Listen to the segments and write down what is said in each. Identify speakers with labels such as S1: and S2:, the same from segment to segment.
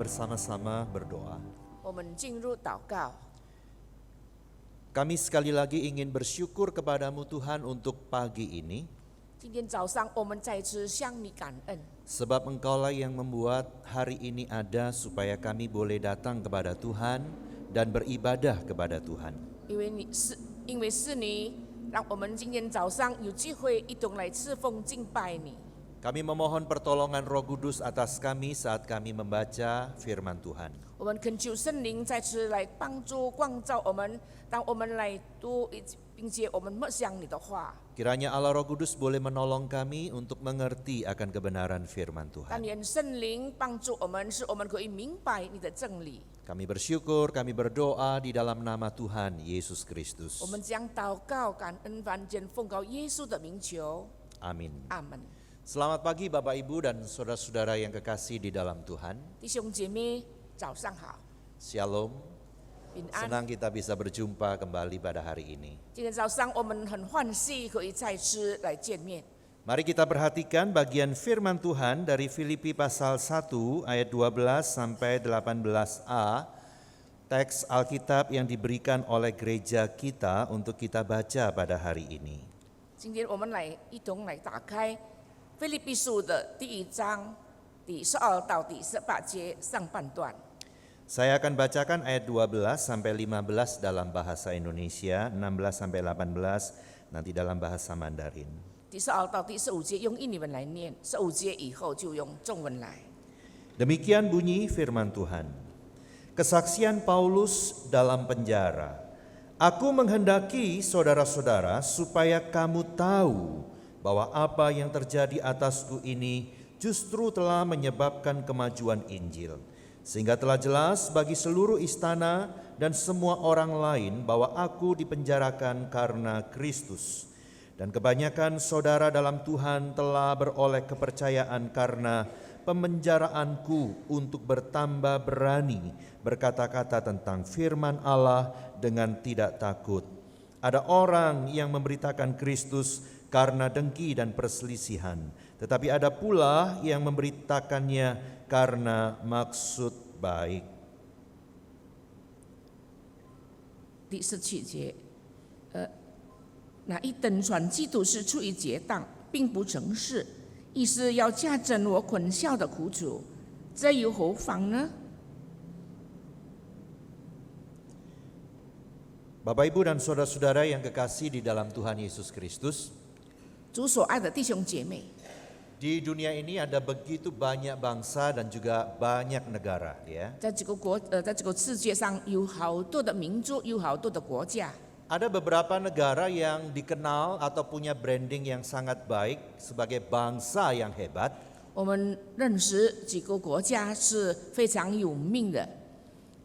S1: bersama-sama berdoa.
S2: 我们进入祷告。
S1: Kami sekali lagi ingin bersyukur kepadamu Tuhan untuk pagi ini,
S2: 今天早上我们再次向你感恩，
S1: sebab Engkaulah yang membuat hari ini ada supaya kami boleh datang kepada Tuhan dan beribadah kepada Tuhan.
S2: 因为是你让我们今天早上有机会一同来侍奉敬拜你。
S1: Kami memohon pertolongan Roh Kudus atas kami saat kami membaca firman Tuhan.
S2: 我们恳求圣灵再次来帮助光照我们，当我们来读并且我们默想你的话。
S1: Kiranya Allah Roh Kudus boleh menolong kami untuk mengerti akan kebenaran firman
S2: 但
S1: Tuhan.
S2: 愿圣灵帮助我们，使我们可以明白你的真理。
S1: Kami bersyukur, kami berdoa di dalam nama Tuhan Yesus Kristus.
S2: 我们将祷告、感恩、凡间奉告耶稣的名求，
S1: Amin.
S2: 阿门。
S1: Selamat pagi Bapak Ibu dan saudara-saudara yang kekasih di dalam Tuhan.
S2: 弟兄姐妹，早上好，
S1: Shalom.
S2: 平安。
S1: Senang kita bisa berjumpa kembali pada hari ini.
S2: 今天早上我们很欢喜可以再次来见面。
S1: Mari kita perhatikan bagian firman Tuhan dari Filipi pasal 1 ayat 12 sampai 18a. Teks Alkitab yang diberikan oleh gereja kita untuk kita baca pada hari ini.
S2: 今天我们来一同来打开腓立比书的第1章第12到第18节上半段。
S1: Saya akan bacakan ayat 12 sampai 15 dalam bahasa Indonesia, 16 sampai 18 nanti dalam bahasa Mandarin.
S2: 第12到第15节用印尼文来念，15节以后就用中文来。
S1: Demikian bunyi firman Tuhan. Kesaksian Paulus dalam penjara. Aku menghendaki saudara-saudara supaya kamu tahu bahwa apa yang terjadi atasku ini justru telah menyebabkan kemajuan Injil. Sehingga telah jelas bagi seluruh istana dan semua orang lain bahwa aku dipenjarakan karena Kristus. Dan kebanyakan saudara dalam Tuhan telah beroleh kepercayaan karena pemenjaraanku untuk bertambah berani berkata-kata tentang firman Allah dengan tidak takut. Ada orang yang memberitakan Kristus karena dengki dan perselisihan, tetapi ada pula yang memberitakannya karena maksud baik.
S2: 第17节，那一等传基督是出于结党，并不成事，意是要加增我捆孝的苦楚，这又何妨呢？
S1: Bapak Ibu dan saudara-saudara yang kekasih di dalam Tuhan Yesus Kristus,
S2: 主所爱的弟兄姐妹，
S1: di dunia ini ada begitu banyak bangsa dan juga banyak negara, ya.
S2: 在这个世界上有好多的民族，有好多的国家。
S1: Ada beberapa negara yang dikenal atau punya branding yang sangat baik sebagai bangsa yang hebat.
S2: 我们认识几个国家是非常有名的，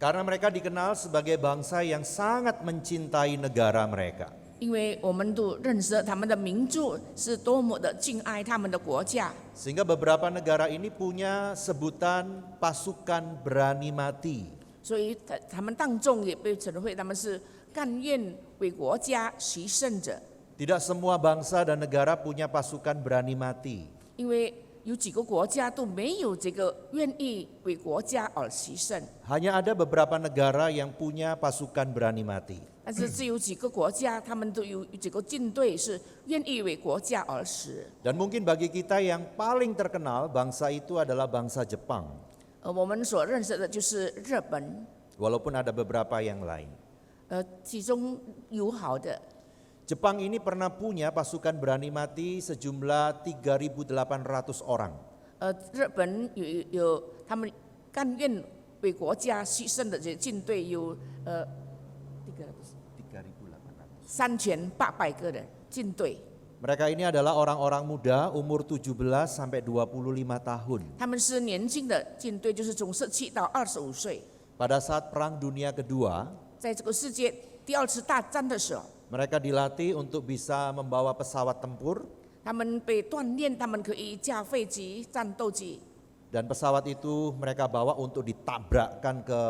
S1: Karena mereka dikenal sebagai bangsa yang sangat mencintai negara mereka.
S2: 因为我们都认识他们的民族是多么的敬爱他们的国家。
S1: Sehingga beberapa negara ini punya sebutan pasukan berani mati.
S2: 所以他们当中也被称为他们是甘愿为国家牺牲者，
S1: Tidak semua bangsa dan negara punya pasukan berani mati.
S2: 因为有几个国家都没有这个愿意为国家而牺牲，
S1: Hanya ada beberapa negara yang punya pasukan berani mati.
S2: 但是只有几个国家，他们都有这个军队是愿意为国家而死。
S1: Dan mungkin bagi kita yang paling terkenal bangsa itu adalah bangsa Jepang.
S2: 我们所认识的就是日本，
S1: Walaupun ada beberapa yang lain.
S2: 其中友好的。
S1: Jepang ini pernah punya pasukan berani mati sejumlah 3.800 orang.
S2: 日本有他们甘愿为国家牺牲的这些军队有3800个人军队。
S1: Mereka ini adalah orang-orang muda umur 17 sampai 25 tahun.
S2: 他们是年轻的军队，就是从17到25岁。
S1: Pada saat Perang Dunia Kedua,
S2: 在这个世界第2次大战的时候，
S1: mereka dilatih untuk bisa membawa pesawat tempur.
S2: 他们被锻炼，他们可以驾飞机、战斗机。
S1: Dan pesawat itu mereka bawa untuk ditabrakkan ke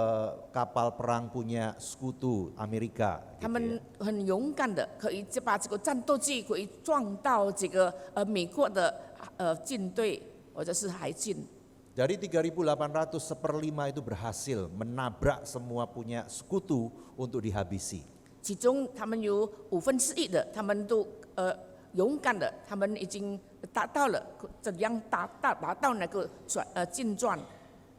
S1: kapal perang punya sekutu Amerika.
S2: 他
S1: Gitu
S2: 们
S1: ya.
S2: 很勇敢的，可以就把这个战斗机可以撞到这个美国的军队或者是海军。
S1: Dari 3.800 1/5 itu berhasil menabrak semua punya sekutu untuk dihabisi.
S2: 其中他们有1/5的，他们都勇敢的，他们已经达到了怎样达到那个进传。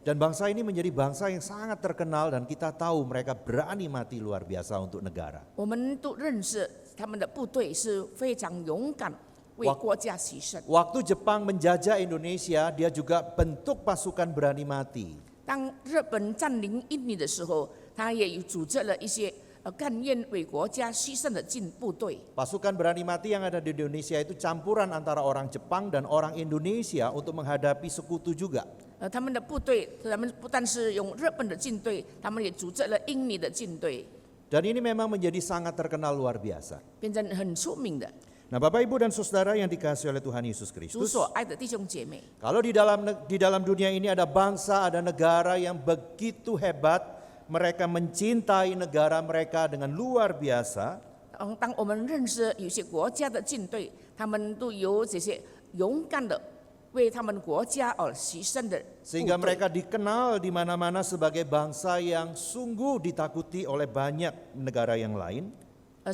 S1: Dan bangsa ini menjadi bangsa yang sangat terkenal dan kita tahu mereka berani mati luar biasa untuk negara.
S2: 我们都认识他们的部队是非常勇敢，为国家牺牲。
S1: Waktu Jepang menjajah Indonesia, dia juga bentuk pasukan berani mati.
S2: 当日本占领印尼的时候，他也有组织了一些甘愿为国家牺牲的进部队。
S1: Pasukan berani mati yang ada di Indonesia itu campuran antara orang Jepang dan orang Indonesia untuk menghadapi sekutu juga.
S2: 他们的部队，他们不但是用日本的军队，他们也组织了印尼的军队，
S1: Dan ini memang menjadi sangat terkenal luar biasa.
S2: 变成很出名的。
S1: Nah, Bapak Ibu dan Saudara yang dikasihi oleh Tuhan Yesus
S2: 主
S1: Kristus,
S2: 所爱的弟兄姐妹，
S1: kalau di dalam dunia ini ada bangsa, ada negara yang begitu hebat, mereka mencintai negara mereka dengan luar biasa.
S2: 当我们认识有些国家的军队，他们都有这些勇敢的为他们国家而牺牲的部
S1: Sehingga
S2: 队，
S1: mereka dikenal di mana-mana sebagai bangsa yang sungguh ditakuti oleh banyak negara yang lain.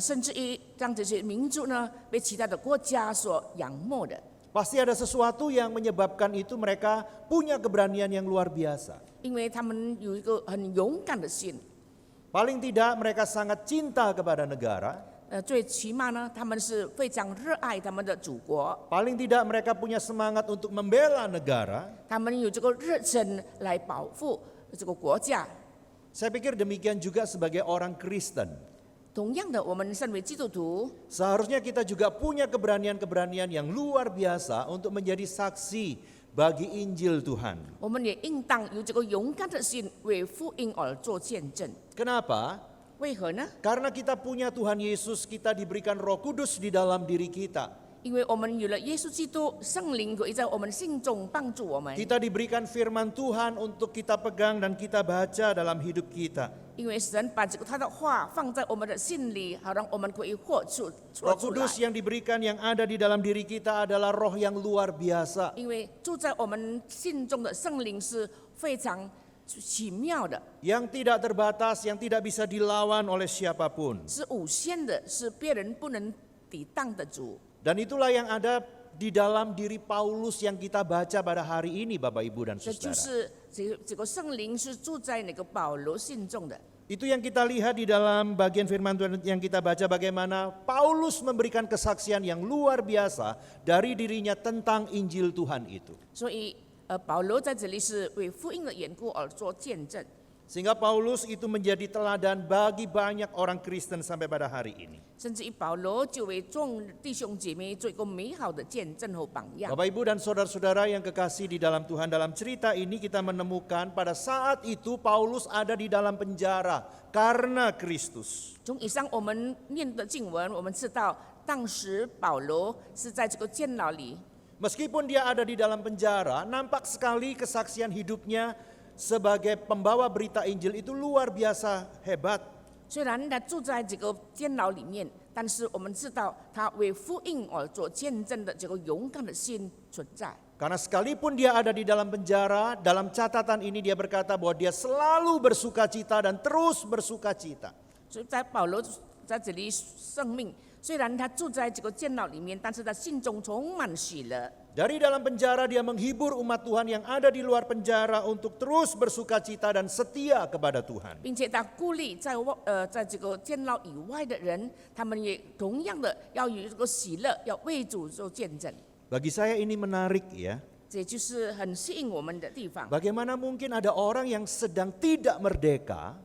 S2: 甚至于让这些民族呢被其他的国家所仰慕的，
S1: Pasti ada sesuatu yang menyebabkan itu mereka punya keberanian yang luar biasa.
S2: 因为他们有一个很勇敢的心。
S1: Paling tidak mereka sangat cinta kepada negara.
S2: 最起码呢，他们是非常热爱他们的祖国，
S1: Paling tidak mereka punya semangat untuk membela negara.
S2: 他们有这个热忱来保护这个国家。
S1: Saya pikir demikian juga sebagai orang Kristen.
S2: 同样的，我们身为基督徒，
S1: Seharusnya kita juga punya keberanian-keberanian yang luar biasa untuk menjadi saksi bagi Injil Tuhan.
S2: 我们也应当有这个勇敢的心，为福音而做见证。
S1: Kenapa?
S2: 为何呢？
S1: Karena kita punya Tuhan Yesus, kita diberikan Roh Kudus di dalam diri kita.
S2: 因为我们有了耶稣基督，圣灵可以在我们心中帮助我们。
S1: Kita diberikan firman Tuhan untuk kita pegang dan kita baca dalam hidup kita.
S2: 因为神把这个他的话放在我们的心里，好让我们可以活出
S1: Roh
S2: 出来。
S1: Kudus yang diberikan yang ada di dalam diri kita adalah roh yang luar biasa.
S2: 因为住在我们心中的圣灵是非常奇妙的，
S1: Yang tidak terbatas, yang tidak bisa dilawan oleh siapapun.
S2: 是无限的，是别人不能抵挡的主。
S1: Dan itulah yang ada di dalam diri Paulus yang kita baca pada hari ini, Bapak Ibu dan
S2: 这就
S1: Saudara.
S2: 是这个圣灵是住在那个保罗心中的。
S1: Itu yang kita lihat di dalam bagian firman Tuhan yang kita baca, bagaimana Paulus memberikan kesaksian yang luar biasa dari dirinya tentang Injil Tuhan itu.
S2: 所以保罗在这里是为福音的缘故而做见证。
S1: Sehingga Paulus itu menjadi teladan bagi banyak orang Kristen sampai pada hari ini.
S2: 甚至于保罗就为众弟兄姐妹做一个美好的见证和榜样。
S1: Bapak Ibu dan saudara-saudara yang kekasih di dalam Tuhan, dalam cerita ini kita menemukan pada saat itu Paulus ada di dalam penjara karena Kristus.
S2: 从以上我们念的经文，我们知道当时保罗是在这个监牢里，
S1: Meskipun dia ada di dalam penjara, nampak sekali kesaksian hidupnya sebagai pembawa berita Injil itu luar biasa hebat.
S2: 虽然他住在这个监牢里面，但是我们知道他为福音而做见证的这个勇敢的心存在。
S1: Karena sekalipun dia ada di dalam penjara, dalam catatan ini dia berkata bahwa dia selalu bersukacita dan terus bersukacita.
S2: 所以在保罗在这里生命，虽然他住在这个监牢里面，但是他心中充满喜乐。
S1: Dari dalam penjara dia menghibur umat Tuhan yang ada di luar penjara untuk terus bersukacita dan setia kepada Tuhan.
S2: 并且他鼓励在这个监牢以外的人，他们也同样的要有这个喜乐，要为主做见证。
S1: Bagi saya ini menarik ya.
S2: 这就是很吸引我们的地方。
S1: Bagaimana mungkin ada orang yang sedang tidak merdeka,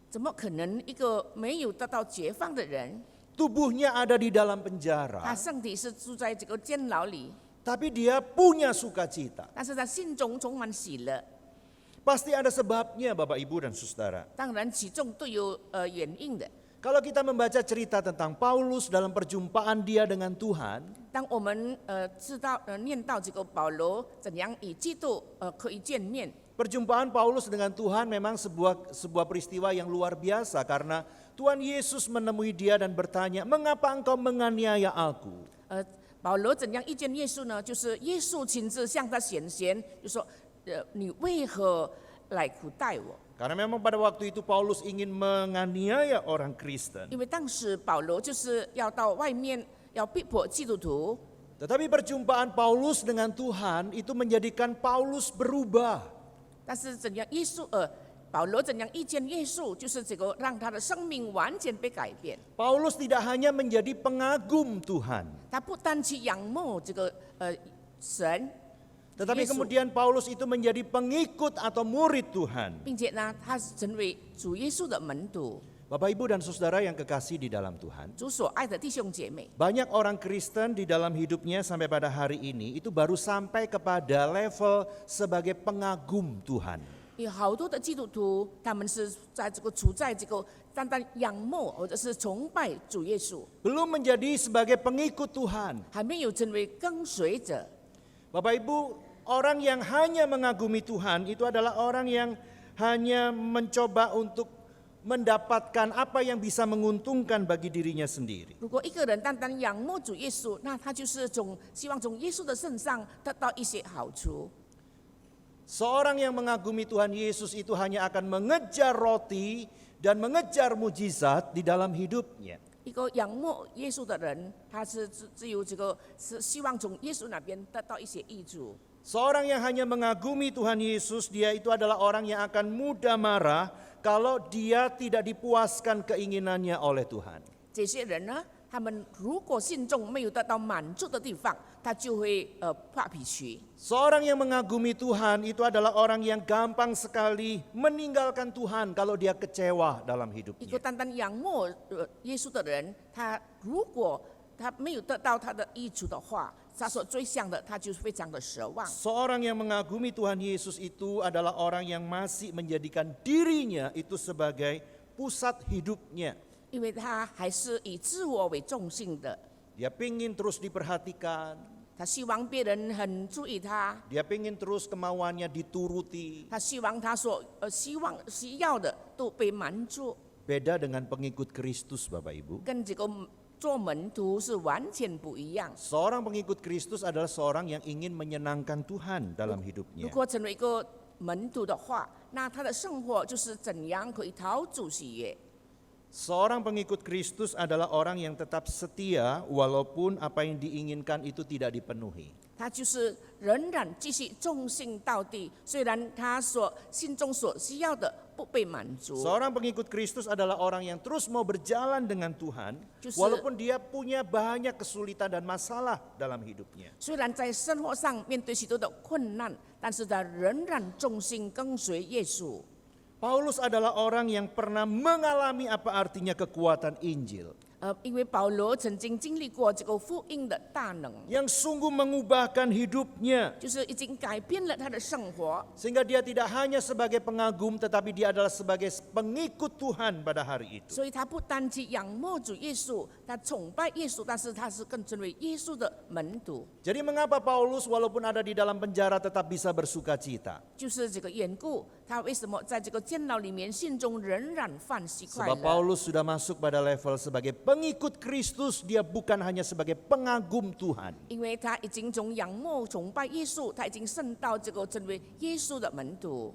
S2: 怎么可能一个没有得到解放的人，
S1: tubuhnya ada di dalam
S2: 他
S1: penjara,
S2: 身体是住在这个监牢里，
S1: tapi dia punya sukacita.
S2: 但是他心中充满喜乐。
S1: Pasti ada sebabnya Bapak Ibu dan Saudara.
S2: 当然，其中都有原因的。
S1: Kalau kita membaca cerita tentang Paulus dalam perjumpaan dia dengan Tuhan,
S2: 当我们知道念到这个保罗怎样与基督可以见面，
S1: perjumpaan Paulus dengan Tuhan memang sebuah peristiwa yang luar biasa karena Tuhan Yesus menemui dia dan bertanya, "Mengapa engkau menganiaya aku?"
S2: 保罗怎样遇见耶稣呢？就是耶稣亲自向他显现，就说你为何来苦待我？
S1: Karena memang pada waktu itu Paulus ingin menganiaya orang Kristen.
S2: 因为当时保罗就是要到外面要逼迫基督徒，
S1: Tetapi perjumpaan Paulus dengan Tuhan itu menjadikan Paulus berubah.
S2: 但是怎样保罗怎样遇见耶稣，就是这个让他的生命完全被改变。
S1: Paulus tidak hanya menjadi pengagum Tuhan,
S2: 他不单去仰慕这个神，
S1: tetapi
S2: 耶稣
S1: kemudian Paulus itu menjadi pengikut atau murid Tuhan.
S2: 并且呢，他成为主耶稣的门徒。
S1: Bapak Ibu dan Saudara yang kekasih di dalam Tuhan,
S2: 主所爱的弟兄姐妹，
S1: banyak orang Kristen di dalam hidupnya sampai pada hari ini itu baru sampai kepada level sebagai pengagum Tuhan.
S2: 有好多的基督徒，他们是在这个处在这个单单仰慕或者是崇拜主耶稣，
S1: Belum menjadi sebagai pengikut Tuhan.
S2: 还没有成为跟随者。
S1: Bapak Ibu, orang yang hanya mengagumi Tuhan itu adalah orang yang hanya mencoba untuk mendapatkan apa yang bisa menguntungkan bagi dirinya sendiri.
S2: 如果一个人单单仰慕主耶稣，那他就是希望从耶稣的身上得到一些好处。
S1: Seorang yang mengagumi Tuhan Yesus itu hanya akan mengejar roti dan mengejar mujizat di dalam hidupnya.
S2: 一个仰慕耶稣的人，他是只有这个是希望从耶稣那边得到一些益处。
S1: Seorang yang hanya mengagumi Tuhan Yesus, dia itu adalah orang yang akan mudah marah kalau dia tidak dipuaskan keinginannya oleh Tuhan.
S2: 这些人呢，他们如果心中没有得到满足的地方，他就会发脾气。
S1: Seorang yang mengagumi Tuhan itu adalah orang yang gampang sekali meninggalkan Tuhan kalau dia kecewa dalam
S2: 一个
S1: hidupnya.
S2: 单单仰慕耶稣的人，他如果他没有得到他的益处的话，他所追向的，他就非常的奢望。
S1: Seorang yang mengagumi Tuhan Yesus itu adalah orang yang masih menjadikan dirinya itu sebagai pusat hidupnya.
S2: 因为他还是以自我为中心的，
S1: Dia pingin terus diperhatikan,
S2: 他希望别人很注意他，
S1: dia pingin terus kemauannya dituruti.
S2: 他希望他所需要的都被满足，
S1: Beda dengan pengikut Kristus Bapak Ibu.
S2: 跟这个做门徒是完全不一样。
S1: Seorang pengikut Kristus adalah seorang yang ingin menyenangkan Tuhan dalam
S2: 如
S1: hidupnya.
S2: 果成为一个门徒的话，那他的生活就是怎样可以讨主喜悦。
S1: Seorang pengikut Kristus adalah orang yang tetap setia walaupun apa yang diinginkan itu tidak dipenuhi.
S2: 他就是仍然继续忠心到底，虽然他心中所需要的不被满足。
S1: Seorang pengikut Kristus adalah orang yang terus mau berjalan dengan Tuhan
S2: Justru-
S1: walaupun dia punya banyak kesulitan dan masalah dalam hidupnya.
S2: 虽然在生活上面对许多的困难，但是他仍然忠心跟随耶稣。
S1: Paulus adalah orang yang pernah mengalami apa artinya kekuatan Injil,
S2: 因为保罗曾经经历过这个福音的大能，
S1: yang sungguh mengubahkan hidupnya
S2: 就是已经改变了他的生活，
S1: sehingga dia tidak hanya sebagai pengagum tetapi dia adalah sebagai pengikut Tuhan pada hari itu.
S2: 所以他不单去仰慕主耶稣，他崇拜耶稣，但是他是更成为耶稣的门徒。
S1: Jadi mengapa Paulus walaupun ada di dalam penjara tetap bisa bersuka cita?
S2: 就是这个缘故，他为什么在这个监牢里面心中仍然欢喜快
S1: Sebab
S2: 乐？
S1: Paulus sudah masuk pada level sebagai pengikut Kristus, dia bukan hanya sebagai pengagum Tuhan.
S2: 因为他已经从仰慕崇拜耶稣，他已经升到这个成为耶稣的门徒。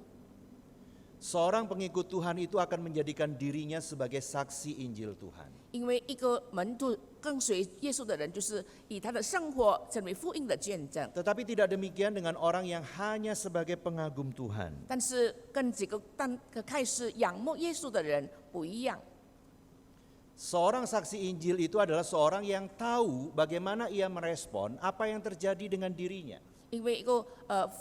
S1: Seorang pengikut Tuhan itu akan menjadikan dirinya sebagai saksi Injil Tuhan.
S2: 因为一个门徒跟随耶稣的人，就是以他的生活成为福音的见证。
S1: Tetapi tidak demikian dengan orang yang hanya sebagai pengagum Tuhan.
S2: 但是跟这个开始仰慕耶稣的人不一样。
S1: Seorang saksi Injil itu adalah seorang yang tahu bagaimana ia merespon apa yang terjadi dengan dirinya.
S2: 因为一个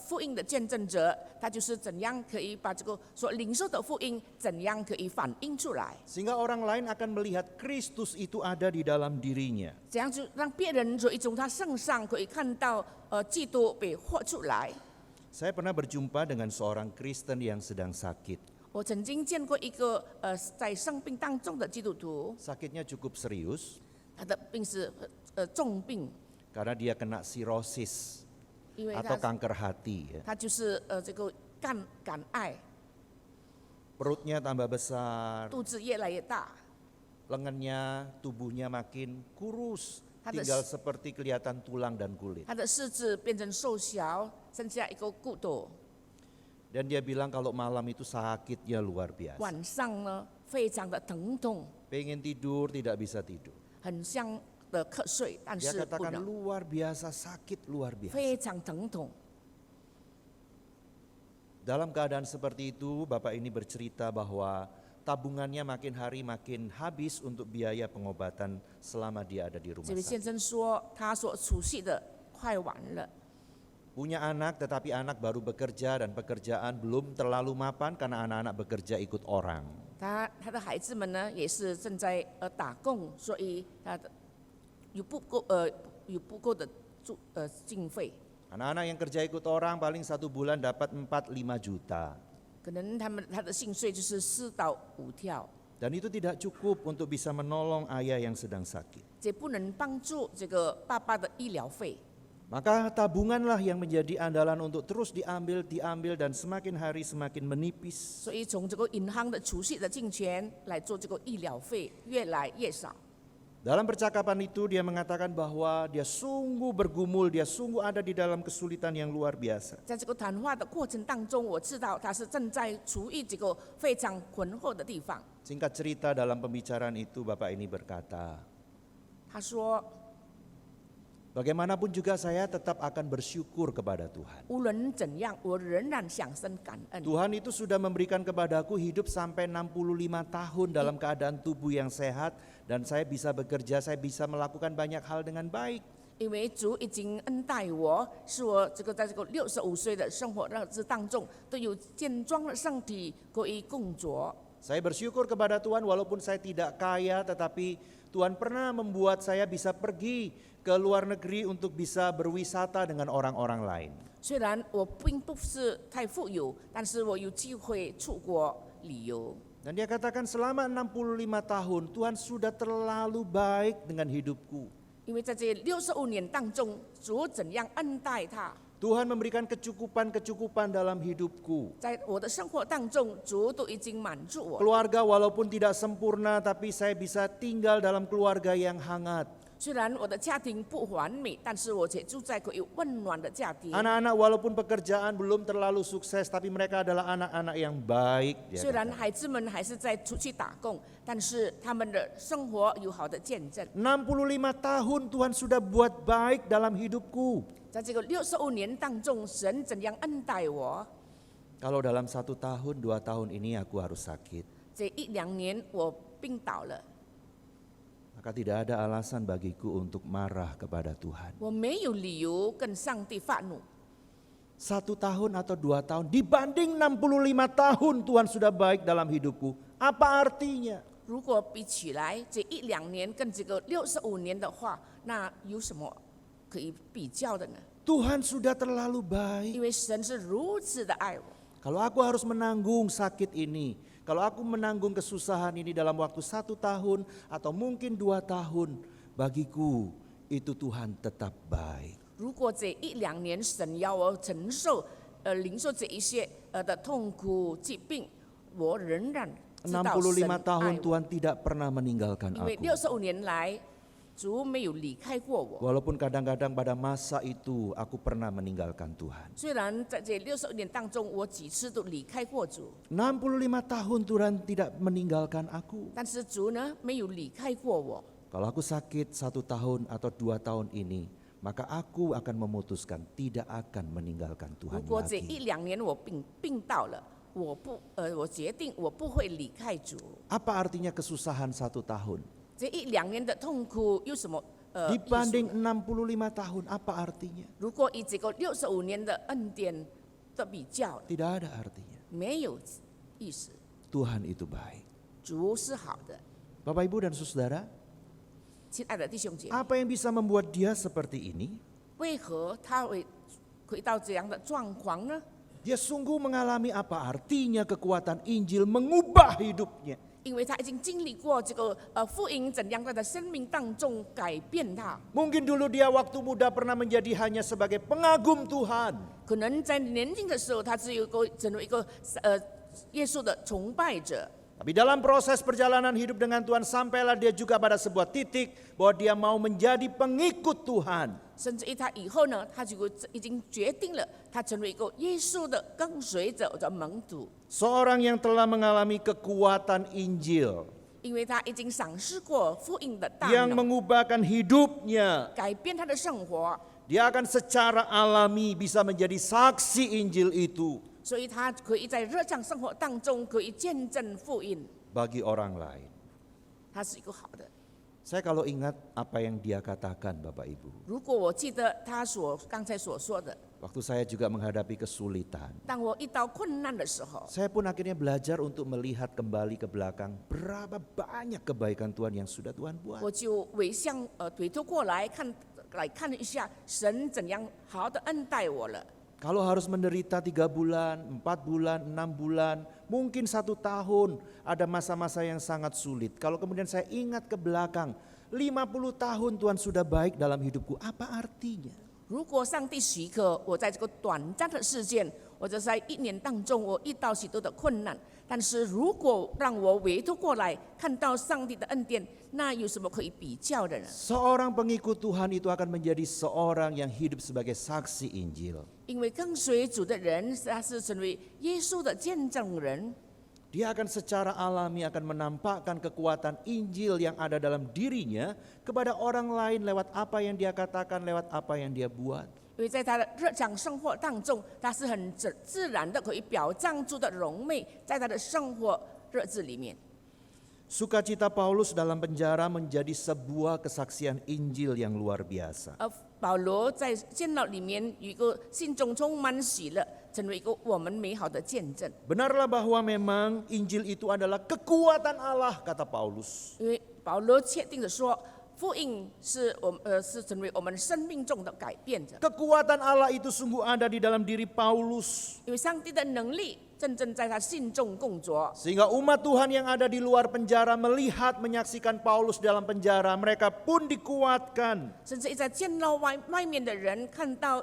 S2: 福音的见证者，他就是怎样可以把这个所领受的福音，怎样可以反映出来，
S1: Sehingga orang lain akan melihat Kristus itu ada di dalam dirinya.
S2: 这样就让别人所以从他身上可以看到基督被活出来。
S1: Saya pernah berjumpa dengan seorang Kristen yang sedang sakit.
S2: 我曾经见过一个在生病当中的基督徒，
S1: Sakitnya cukup serius
S2: 他的病是重病，
S1: karena dia kena sirosis
S2: 因为
S1: atau kanker hati. Ya.
S2: 他就是这个肝癌，
S1: Perutnya tambah besar,
S2: 肚子越来越大，
S1: lengannya, tubuhnya makin kurus,
S2: Ada-
S1: tinggal seperti kelihatan tulang dan kulit.
S2: 他的四肢变成瘦小，剩下一个骨头。
S1: Dan dia bilang kalau malam itu sakitnya luar biasa.
S2: 晚上呢非常的疼痛，
S1: Pengen tidur tidak bisa tidur.
S2: 很像的瞌睡，但
S1: Dia
S2: 是不
S1: katakan
S2: 能，
S1: luar biasa sakit luar biasa.
S2: 非常疼痛。
S1: Dalam keadaan seperti itu Bapak ini bercerita bahwa tabungannya makin hari makin habis untuk biaya pengobatan selama dia ada di rumah
S2: 这位先
S1: sakit.
S2: 生说，他所储蓄的快完了，
S1: Punya anak tetapi anak baru bekerja dan pekerjaan belum terlalu mapan karena anak-anak bekerja ikut orang.
S2: 他的孩子们呢也是正在打工，所以他的有不够的经费，
S1: Anak-anak yang kerja ikut orang paling 1 bulan dapat 4-5 juta.
S2: 可能他的薪水就是4到5条，
S1: Dan itu tidak cukup untuk bisa menolong ayah yang sedang sakit.
S2: 这不能帮助这个爸爸的医疗费。
S1: Maka tabunganlah yang menjadi andalan untuk terus diambil dan semakin hari semakin menipis.
S2: 所以从这个银行的储蓄的金钱来做这个医疗费越来越少。
S1: Dalam percakapan itu dia mengatakan bahwa dia sungguh bergumul, dia sungguh ada di dalam kesulitan yang luar biasa.
S2: 在这个谈话的过程当中，我知道他是正在处于这个非常困惑的地方。
S1: Singkat cerita dalam pembicaraan itu Bapak ini berkata,
S2: 他说，
S1: bagaimanapun juga saya tetap akan bersyukur kepada Tuhan.
S2: 无论怎样，我仍然想生感恩。
S1: Tuhan itu sudah memberikan kepadaku hidup sampai 65 tahun dalam keadaan tubuh yang sehat dan saya bisa bekerja, saya bisa melakukan banyak hal dengan baik.
S2: 因为主已经恩待我，使我这个在这个65岁的生活日子当中，都有健壮的身体可以工作。
S1: Saya bersyukur kepada Tuhan walaupun saya tidak kaya tetapi Tuhan pernah membuat saya bisa pergi ke luar negeri untuk bisa berwisata dengan orang-orang lain.
S2: 虽然我并不是太富有，但是我有机会出国旅游。
S1: Dan dia katakan selama 65 tahun Tuhan sudah terlalu baik dengan hidupku.
S2: 因为在这65年当中，主怎样恩待他，
S1: Tuhan memberikan kecukupan dalam hidupku.
S2: 在我的生活当中，主都已经满足我。
S1: Keluarga walaupun tidak sempurna tapi saya bisa tinggal dalam keluarga yang hangat.
S2: 虽然我的家庭不完美，但是我却住在可以温暖的家庭。
S1: Anak-anak walaupun pekerjaan belum terlalu sukses tapi mereka adalah anak-anak yang baik. Dia
S2: 虽然
S1: katakan.
S2: 孩子们还是在出去打工，但是他们的生活有好的见证。
S1: 65 tahun Tuhan sudah buat baik dalam hidupku.
S2: 在这个65年当中，神怎样恩待我？
S1: Kalau dalam 1 tahun, 2 tahun ini aku harus sakit,
S2: 这1-2年我病倒了，
S1: maka tidak ada alasan bagiku untuk marah kepada Tuhan.
S2: 我没有理由跟上帝发怒。
S1: 1 tahun atau 2 tahun dibanding 65 tahun Tuhan sudah baik dalam hidupku. Apa artinya?
S2: 如果比起来，这1-2年跟这个65年的话，那有什么可以比较的呢？
S1: Tuhan sudah terlalu baik.
S2: 因为神是如此的爱我。
S1: Kalau aku harus menanggung sakit ini, kalau aku menanggung kesusahan ini dalam waktu 1 tahun atau mungkin 2 tahun, bagiku itu Tuhan tetap baik.
S2: 如果这1-2年神要我承受领受这一些的痛苦疾病，我仍然知道神
S1: 65 tahun
S2: 爱我，
S1: Tuhan tidak pernah meninggalkan
S2: 因为
S1: aku.
S2: 65年来主没有离开过我。
S1: Walaupun kadang-kadang pada masa itu aku pernah meninggalkan Tuhan.
S2: 虽然在这65年当中，我几次都离开过主，
S1: 65 tahun Tuhan tidak meninggalkan aku.
S2: 但是主呢没有离开过我。
S1: Kalau aku sakit 1 tahun atau 2 tahun ini, maka aku akan memutuskan tidak akan meninggalkan
S2: 如
S1: Tuhan
S2: 果这
S1: lagi.
S2: 1-2年我病到了，我决定我不会离开主。
S1: Apa artinya kesusahan 1 tahun?
S2: 这1-2年的痛苦有什么意思
S1: Dibanding
S2: 呢？
S1: 65 tahun, apa artinya?
S2: 如果以这个65年的恩典的比较，
S1: Tidak ada artinya.
S2: 没有意思。
S1: Tuhan itu baik.
S2: 主是好的，
S1: Bapak Ibu dan Saudara,
S2: 亲爱的弟兄姐妹，
S1: apa yang bisa membuat dia seperti ini?
S2: 为何他会到这样的状况呢？
S1: Dia sungguh mengalami apa artinya kekuatan Injil mengubah hidupnya.
S2: 因为他已经经历过这个福音怎样在他的生命当中改变他。
S1: Mungkin dulu dia waktu muda pernah menjadi hanya sebagai pengagum Tuhan.
S2: 可能在年轻的时候，他只有成为一个耶稣的崇拜者。
S1: Tapi dalam proses perjalanan hidup dengan Tuhan, sampailah dia juga pada sebuah titik bahwa dia mau menjadi pengikut Tuhan.
S2: 甚至于他以后呢，他就已经决定了，他成为一个耶稣的跟随者或者门徒，
S1: Seorang yang telah mengalami kekuatan Injil,
S2: 因为他已经赏识过福音的大
S1: yang
S2: 能，
S1: mengubahkan hidupnya.
S2: 改变他的生活，
S1: Dia akan secara alami bisa menjadi saksi Injil itu
S2: 所以他可以在日常生活当中可以见证福音，
S1: bagi orang lain.
S2: 他是一个好的。
S1: Saya kalau ingat apa yang dia katakan, Bapak Ibu,
S2: 如果我记得他刚才所说的，
S1: waktu saya juga menghadapi kesulitan,
S2: 当我遇到困难的时候，
S1: saya pun akhirnya belajar untuk melihat kembali ke belakang berapa banyak kebaikan Tuhan yang sudah Tuhan buat.
S2: 我就回头过来看一下神怎样好的恩待我了。
S1: Kalau harus menderita 3 bulan, 4 bulan, 6 bulan, mungkin 1 tahun, ada masa-masa yang sangat sulit. Kalau kemudian saya ingat ke belakang, 50 tahun Tuhan sudah baik dalam hidupku, apa artinya?
S2: 如果上帝许可我在这个短暂的事件，或者在1年当中我遇到许多的困难，但是如果让我回头过来看到上帝的恩典，那有什么可以比较的呢？
S1: Seorang pengikut Tuhan itu akan menjadi seorang yang hidup sebagai saksi Injil.
S2: 因为跟随主的人，他是成为耶稣的见证人，
S1: Dia akan secara alami akan menampakkan kekuatan Injil yang ada dalam dirinya kepada orang lain lewat apa yang dia katakan, lewat apa yang dia buat.
S2: 因为在他的日常生活当中，他是很自然的可以表彰主的荣美，在他的生活日子里面。
S1: Sukacita Paulus dalam penjara menjadi sebuah kesaksian Injil yang luar biasa.
S2: 保罗在监牢里面有一个心中充满喜乐，成为一个我们美好的见证。
S1: Benarlah bahwa memang Injil itu adalah kekuatan Allah, kata Paulus.
S2: 因为保罗确定的说，福音是是成为我们生命中的改变者，
S1: Kekuatan Allah itu sungguh ada di dalam diri Paulus.
S2: 因为上帝的能力真正在他心中工作，
S1: Sehingga umat Tuhan yang ada di luar penjara melihat, menyaksikan Paulus dalam penjara, mereka pun dikuatkan.
S2: 甚至在监牢外面的人看到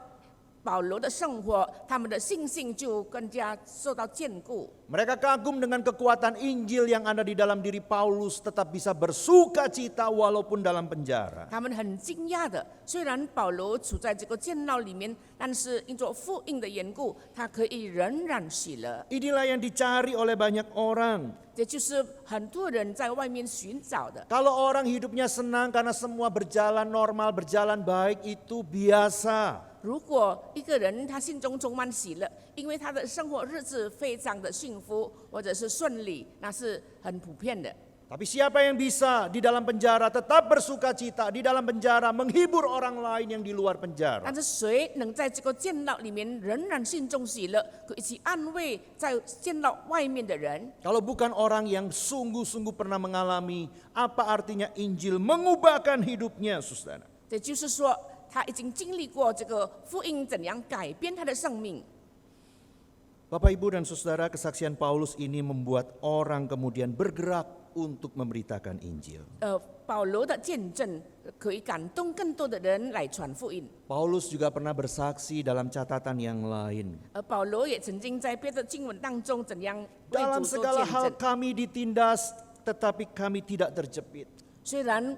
S2: 保罗的生活，他们的信心就更加受到坚固。
S1: Mereka kagum dengan kekuatan Injil yang ada di dalam diri Paulus, tetap bisa bersuka cita walaupun dalam penjara.
S2: 他们很惊讶的，虽然保罗处在这个监牢里面，但是因着福音的缘故，他可以仍然喜乐。
S1: Inilah yang dicari oleh banyak orang.
S2: 这就是很多人在外面寻找的。
S1: Kalau orang hidupnya senang karena semua berjalan normal, berjalan baik, itu biasa.
S2: 如果一个人他心中充满喜乐，因为他的生活日子非常的幸福或者是顺利，那是很普遍的。
S1: Tapi siapa yang bisa di dalam penjara tetap bersuka cita, di dalam penjara menghibur orang lain yang di luar penjara?
S2: 但是谁能在这个监牢里面仍然心中喜乐，可以一起安慰在监牢外面的人？
S1: Kalau bukan orang yang sungguh-sungguh pernah mengalami apa artinya Injil mengubahkan hidupnya, saudara.
S2: 这就是说，他已经经历过这个福音怎样改变他的生命。
S1: Bapak, Ibu, dan Saudara, kesaksian Paulus ini membuat orang kemudian bergerak untuk memberitakan Injil.
S2: 保罗的见证可以感动更多的人来传福音。
S1: Paulus juga pernah bersaksi dalam catatan yang lain.
S2: 保罗也曾经在别的经文当中怎样为
S1: Dalam
S2: 主做
S1: segala
S2: 见
S1: hal
S2: 证。
S1: kami ditindas, tetapi kami tidak terjepit.
S2: 虽然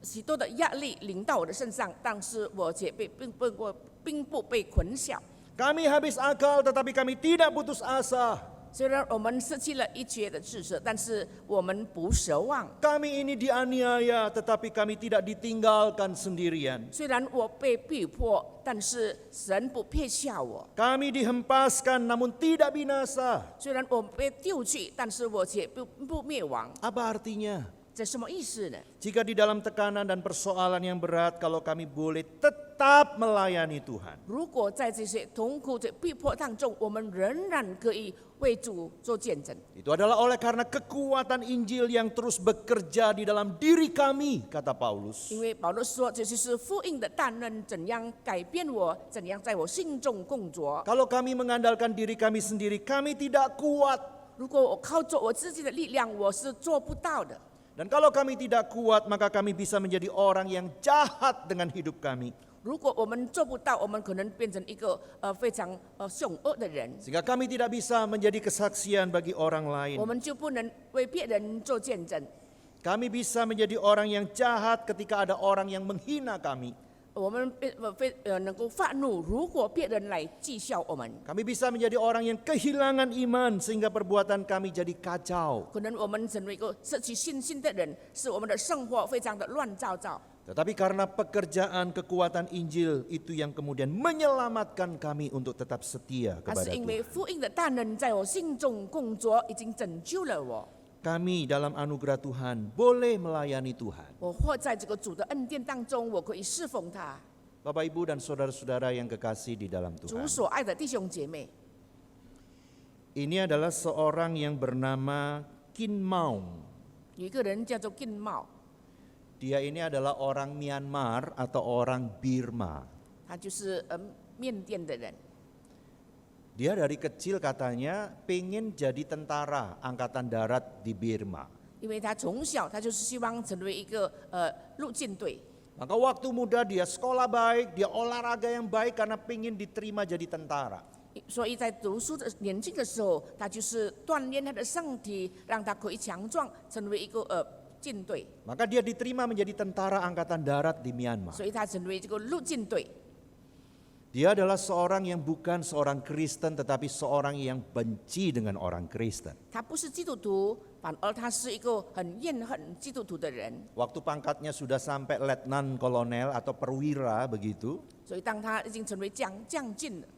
S2: 许多的压力临到我的身上，但是我却并不被捆绑。
S1: Kami habis akal, tetapi kami tidak putus asa.
S2: 虽然我们失去了一切的知识，但是我们不奢望。
S1: Kami ini dianiaya, tetapi kami tidak ditinggalkan sendirian.
S2: 虽然我被逼迫，但是神不撇下我。
S1: Kami dihempaskan, namun tidak binasa.
S2: 虽然我被丢弃，但是我却不灭亡。
S1: Apa artinya?
S2: 这什么意思呢？
S1: Jika di dalam tekanan dan persoalan yang berat, kalau kami boleh tetap melayani Tuhan.
S2: 如果在这些痛苦的逼迫当中，我们仍然可以为主做见证，
S1: Itu adalah oleh karena kekuatan Injil yang terus bekerja di dalam diri kami, kata Paulus.
S2: 因为保罗说，这就是福音的大能怎样改变我，怎样在我心中工作。
S1: Kalau kami mengandalkan diri kami sendiri, kami tidak kuat.
S2: 如果我靠着我自己的力量，我是做不到的。
S1: Dan kalau kami tidak kuat, maka kami bisa menjadi orang yang jahat dengan hidup kami.
S2: 如果我们做不到，我们可能变成一个非常凶恶的人，
S1: Sehingga kami tidak bisa menjadi kesaksian bagi orang
S2: 我
S1: lain.
S2: 们就不能为别人做见证。
S1: Kami bisa menjadi orang yang jahat ketika ada orang yang menghina kami.
S2: 我们能够发怒，如果别人来讥笑我们，
S1: Kami bisa menjadi orang yang kehilangan iman sehingga perbuatan kami jadi kacau.
S2: 可能我们成为一个失去信心的人，使我们的生活非常的乱糟糟。
S1: Tetapi karena pekerjaan kekuatan Injil itu yang kemudian menyelamatkan kami untuk tetap setia
S2: 但
S1: kepada
S2: 是因为
S1: Tuhan.
S2: 福音的大能在我心中工作，已经拯救了我。
S1: Kami dalam anugerah Tuhan boleh melayani Tuhan.
S2: 我活在这个主的恩典当中，我可以侍奉他。
S1: Bapak Ibu dan saudara-saudara yang kekasih di dalam
S2: 主
S1: Tuhan.
S2: 所爱的弟兄姐妹，
S1: Ini adalah seorang yang bernama Kin Maung.
S2: 有一个人叫做金茂，
S1: Dia ini adalah orang Myanmar atau orang Birma.
S2: 他就是缅甸的人。
S1: Dia dari kecil katanya pengen jadi tentara angkatan darat di Birma.
S2: 因为他从小他就是希望成为一个陆军队，
S1: Maka waktu muda dia sekolah baik, dia olahraga yang baik karena pengen diterima jadi tentara.
S2: 所以在读书的年轻的时候，他就是锻炼他的身体，让他可以强壮，成为一个军队。
S1: Maka dia diterima menjadi tentara angkatan darat di Myanmar.
S2: 所以他成为这个陆军队。
S1: Dia adalah seorang yang bukan seorang Kristen tetapi seorang yang benci dengan orang Kristen.
S2: 他不是基督徒，反而他是一个很厌恨基督徒的人。
S1: Waktu pangkatnya sudah sampai letnan kolonel atau perwira begitu,
S2: 所以当他已经成为将军了，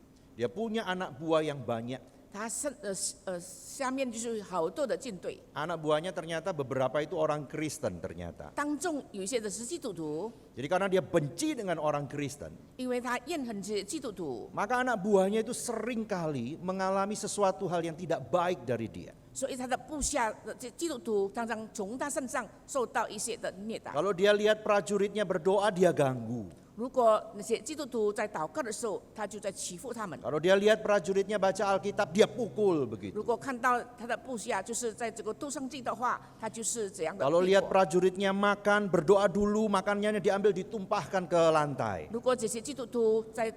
S1: dia punya anak buah yang banyak.
S2: 他下面就是好多的军队，
S1: Anak buahnya ternyata beberapa itu orang Kristen ternyata.
S2: 当中有一些的是基督徒，
S1: Jadi karena dia benci dengan orang Kristen,
S2: 因为他厌恨这些基督徒，
S1: maka anak buahnya itu sering kali mengalami sesuatu hal yang tidak baik dari dia.
S2: 所以他的部下的这基督徒常常从他身上受到一些的虐待。
S1: Kalau dia lihat prajuritnya berdoa, dia ganggu.
S2: 如果那些基督徒在祷告的时候，他就在欺负他们；
S1: Kalau dia lihat prajuritnya baca Alkitab, dia pukul
S2: 如
S1: begitu.
S2: 果看到他的部下就是在这个读圣经的话，他就是这样的
S1: Kalau
S2: 逼
S1: lihat
S2: 迫。
S1: prajuritnya makan, berdoa dulu, makannya diambil ditumpahkan ke lantai.
S2: 如果这些基督徒在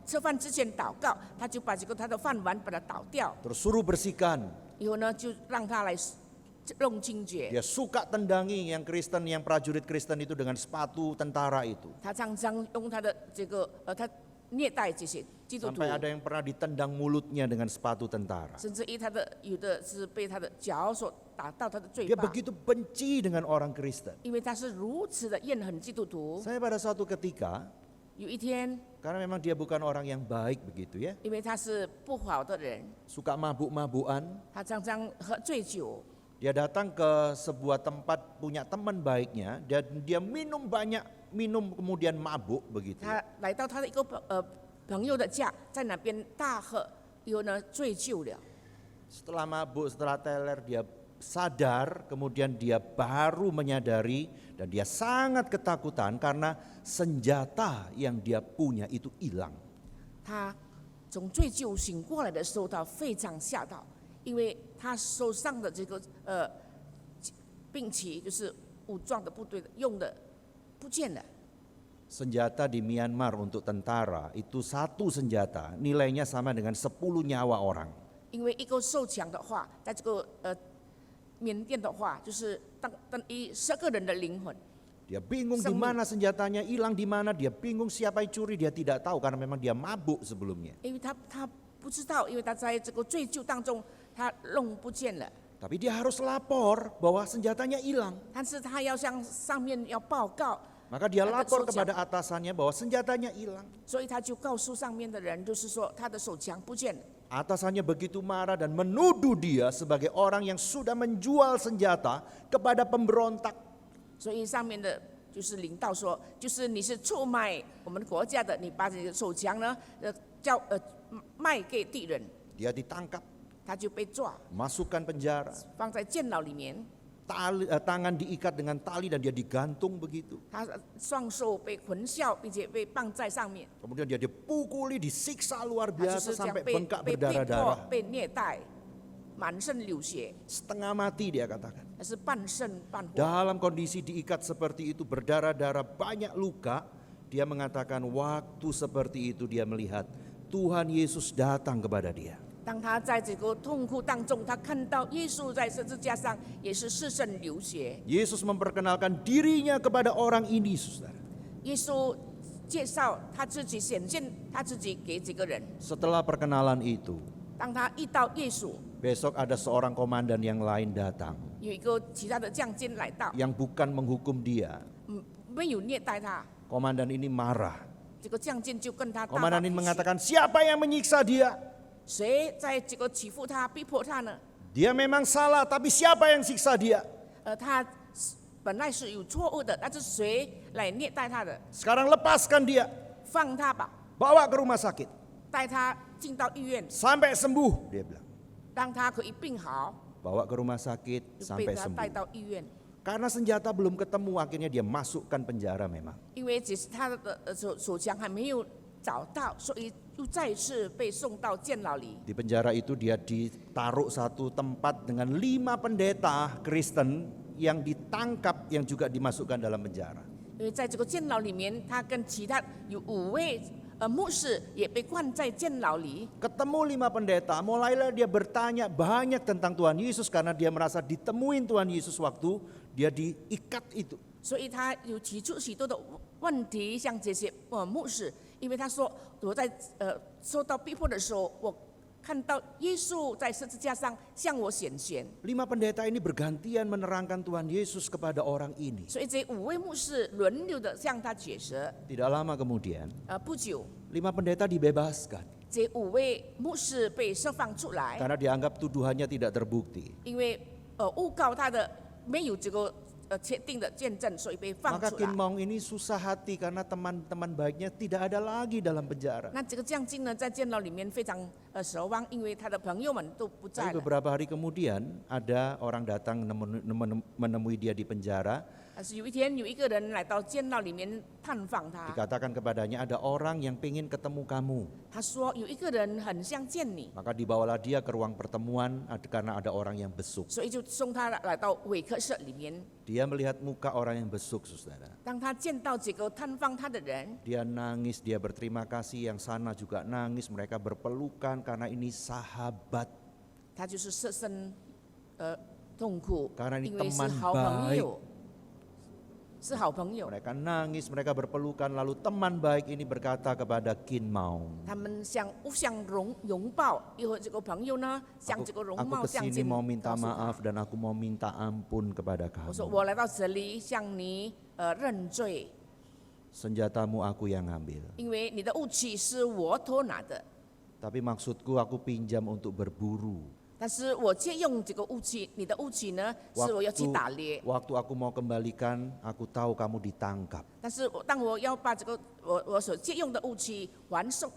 S2: 吃饭之前祷告，他就把他的饭碗把它倒掉，
S1: Terus suruh bersihkan.
S2: 以后呢就让他来弄清洁。
S1: Dia suka tendangi yang Kristen, yang prajurit Kristen itu dengan sepatu tentara itu.
S2: 他常常用他的他虐待这些基督徒，
S1: Sampai ada yang pernah ditendang mulutnya dengan sepatu tentara.
S2: 甚至于有的是被他的脚所打到他的嘴
S1: Dia
S2: 巴，
S1: begitu benci dengan orang Kristen.
S2: 因为他是如此的厌恨基督徒。
S1: Saya pada suatu ketika,
S2: 有一天，
S1: karena memang dia bukan orang yang baik begitu ya,
S2: 因为他是不好的人，
S1: suka mabuk-mabukan,
S2: 他常常喝醉酒，
S1: dia datang ke sebuah tempat punya teman baiknya dan dia minum banyak, minum kemudian mabuk begitu.
S2: 他来到他的一个朋友的家，在那边大喝，以后呢醉酒了。
S1: Setelah mabuk, setelah teler, dia sadar, kemudian dia baru menyadari dan dia sangat ketakutan karena senjata yang dia punya itu hilang.
S2: 他从醉酒醒过来的时候，他非常吓到，因为他手上的这个兵器，就是武装的部队用的不见了。
S1: Senjata di Myanmar untuk tentara itu satu senjata nilainya sama dengan 10 nyawa orang.
S2: 因为一个手枪的话，在这个缅甸的话，就是等于10个人的灵魂。
S1: Dia bingung di mana senjatanya hilang di mana, dia bingung siapa yang curi, dia tidak tahu karena memang dia mabuk sebelumnya.
S2: 因为他不知道，因为他在这个醉酒当中，他弄不见了。
S1: Tapi dia harus lapor bahwa senjatanya hilang.
S2: 但是他要向上面要报告，
S1: Maka dia
S2: Ada
S1: lapor
S2: 手枪。
S1: kepada atasannya bahwa senjatanya hilang.
S2: 所以他就告诉上面的人，就是说他的手枪不见了。
S1: Atasannya begitu marah dan menuduh dia sebagai orang yang sudah menjual senjata kepada pemberontak.
S2: 所以上面的就是领导说，就是你是出卖我们国家的，你把这个手枪呢，卖给敌人，
S1: Dia ditangkap,
S2: 他就被抓，
S1: masukkan penjara,
S2: 放在监牢里面。
S1: tangan diikat dengan tali dan dia digantung begitu.
S2: 他双手被捆校，并且被绑在上面，
S1: Kemudian dia dipukuli, disiksa luar
S2: 他就
S1: biasa
S2: 是这样
S1: sampai
S2: 被
S1: bengkak
S2: 逼迫
S1: berdarah-darah.
S2: 被虐待，满身流血，
S1: setengah mati dia katakan.
S2: 那是半生半活。
S1: Dalam kondisi diikat seperti itu, berdarah-darah, banyak luka, dia mengatakan waktu seperti itu dia melihat Tuhan Yesus datang kepada dia.
S2: 当他在这个痛苦当中，他看到耶稣在十字架上也是四身流血。
S1: Yesus memperkenalkan dirinya kepada orang ini, saudara.
S2: 耶稣介绍他自己，显现他自己给这个人。
S1: Setelah perkenalan itu,
S2: 当他遇到耶稣，
S1: besok ada seorang komandan yang lain datang,
S2: 有一个其他的将军来到，
S1: yang bukan menghukum dia.
S2: 没有虐待他，
S1: Komandan ini marah.
S2: 这个将军就跟他大发
S1: Komandan
S2: 脾
S1: ini
S2: 气。
S1: mengatakan, siapa yang menyiksa dia?
S2: 谁在这个欺负他、逼迫他呢？
S1: Dia memang salah, tapi siapa yang siksa dia?
S2: 他本来是有错误的，但是谁来虐待他的？
S1: Sekarang lepaskan dia,
S2: 放他吧，
S1: bawa ke rumah sakit,
S2: 带他进到医院，
S1: sampai sembuh, dia bilang.
S2: 让他可以病好，
S1: Bawa ke rumah sakit
S2: 就被
S1: sampai
S2: 他带
S1: sembuh.
S2: 到医院。
S1: Karena senjata belum ketemu, akhirnya dia masukkan penjara memang.
S2: 因为只是他的手枪还没有找到，所以又再次被送到监牢里。
S1: Di penjara itu dia ditaruh satu tempat dengan 5 pendeta Kristen yang ditangkap yang juga dimasukkan dalam penjara.
S2: 因为在这个监牢里面，他跟其他有5位牧师也被关在监牢里。
S1: Ketemu 5 pendeta, mulailah dia bertanya banyak tentang Tuhan Yesus karena dia merasa ditemuin Tuhan Yesus waktu dia diikat itu.
S2: 所以他有提出许多的问题，向这些牧师，因为他说我在受到逼迫的时候，我看到耶稣在十字架上向我显现。
S1: 5 pendeta ini bergantian menerangkan Tuhan Yesus kepada orang ini.
S2: 所以这5位牧师轮流的向他解释。
S1: Tidak lama kemudian,
S2: 不久，
S1: 5 pendeta dibebaskan
S2: 这5位牧师被释放出来，
S1: karena dianggap tuduhannya tidak terbukti.
S2: 因为诬告他的没有这个确定的见证，所以被放
S1: Maka
S2: 出
S1: Kin
S2: 来。
S1: Maung ini susah hati karena teman-teman baiknya tidak ada lagi dalam penjara.
S2: 那这个将军呢，在监牢里面非常守望，因为他的朋友们都不在
S1: Tapi
S2: 了。
S1: beberapa hari kemudian ada orang datang menemui dia di penjara.
S2: 但是有一天，有一个人来到监牢里面探访他，
S1: Dikatakan kepadanya ada orang yang pengen ketemu kamu.
S2: 他说有一个人很想见你，
S1: Maka dibawalah dia ke ruang pertemuan karena ada orang yang besuk.
S2: 所以就送他来到会客室里面。
S1: Dia melihat muka orang yang besuk, saudara.
S2: 当他见到这个探访他的人，
S1: Dia nangis, dia berterima kasih, yang sana juga nangis. Mereka berpelukan karena ini sahabat.
S2: 他就是深深痛苦，
S1: Karena ini
S2: 因为是
S1: teman
S2: 好朋
S1: baik.
S2: 友，是好朋友。
S1: Mereka nangis, mereka berpelukan. Lalu teman baik ini berkata kepada Kin Maung,
S2: 他们互相拥抱，一会儿这个朋友呢，向这个容
S1: aku
S2: 貌将
S1: kesini
S2: 军
S1: mau minta
S2: 告诉他
S1: maaf dan aku mau minta ampun kepada
S2: 我说
S1: kamu.
S2: 我来到这里向你认罪，
S1: Senjatamu aku yang ambil.
S2: 因为你的武器是我偷拿的，
S1: Tapi maksudku aku pinjam untuk berburu.
S2: 但是我借用这个武器，你的武器呢是我要去打猎，
S1: Waktu aku mau kembalikan, aku tahu kamu ditangkap.
S2: 但是当我要把这个我所借用的武器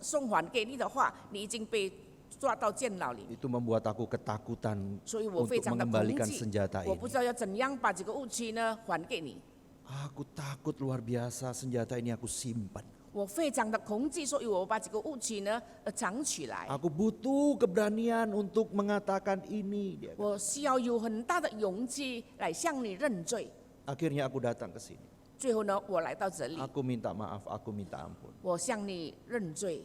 S2: 送还给你的话，你已经被抓到监牢里，
S1: Itu membuat aku ketakutan
S2: 所以我非
S1: untuk
S2: 常的恐
S1: mengembalikan
S2: 惧，
S1: senjata
S2: 我不
S1: ini.
S2: 知道要怎样把这个武器呢还给你，
S1: Aku takut luar biasa, senjata ini aku simpan.
S2: 我非常的恐惧，所以我把这个武器呢藏起来。
S1: Aku butuh keberanian untuk mengatakan ini. Dia kata.
S2: 我需要有很大的勇气来向你认罪。
S1: Akhirnya aku datang ke sini.
S2: 最后呢，我来到这里，
S1: Aku minta maaf, aku minta ampun.
S2: 我向你认罪。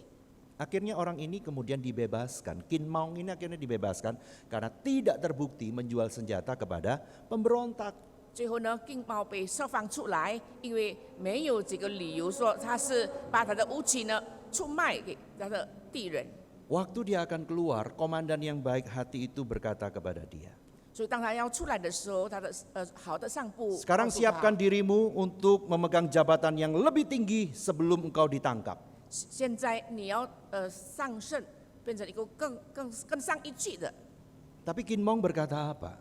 S1: Akhirnya orang ini kemudian dibebaskan. Kin Maung ini akhirnya dibebaskan karena tidak terbukti menjual senjata kepada pemberontak.
S2: 最后呢，金毛被释放出来，因为没有这个理由说他是把他的武器呢出卖给他的敌人。
S1: Waktu dia akan keluar, komandan yang baik hati itu berkata kepada dia,
S2: 所以当他要出来的时候，他的好的上部
S1: sekarang
S2: 告诉他
S1: siapkan dirimu untuk memegang jabatan yang lebih tinggi sebelum engkau ditangkap.
S2: 现在你要上升，变成一个更上一级的。
S1: Tapi Kin Maung berkata apa?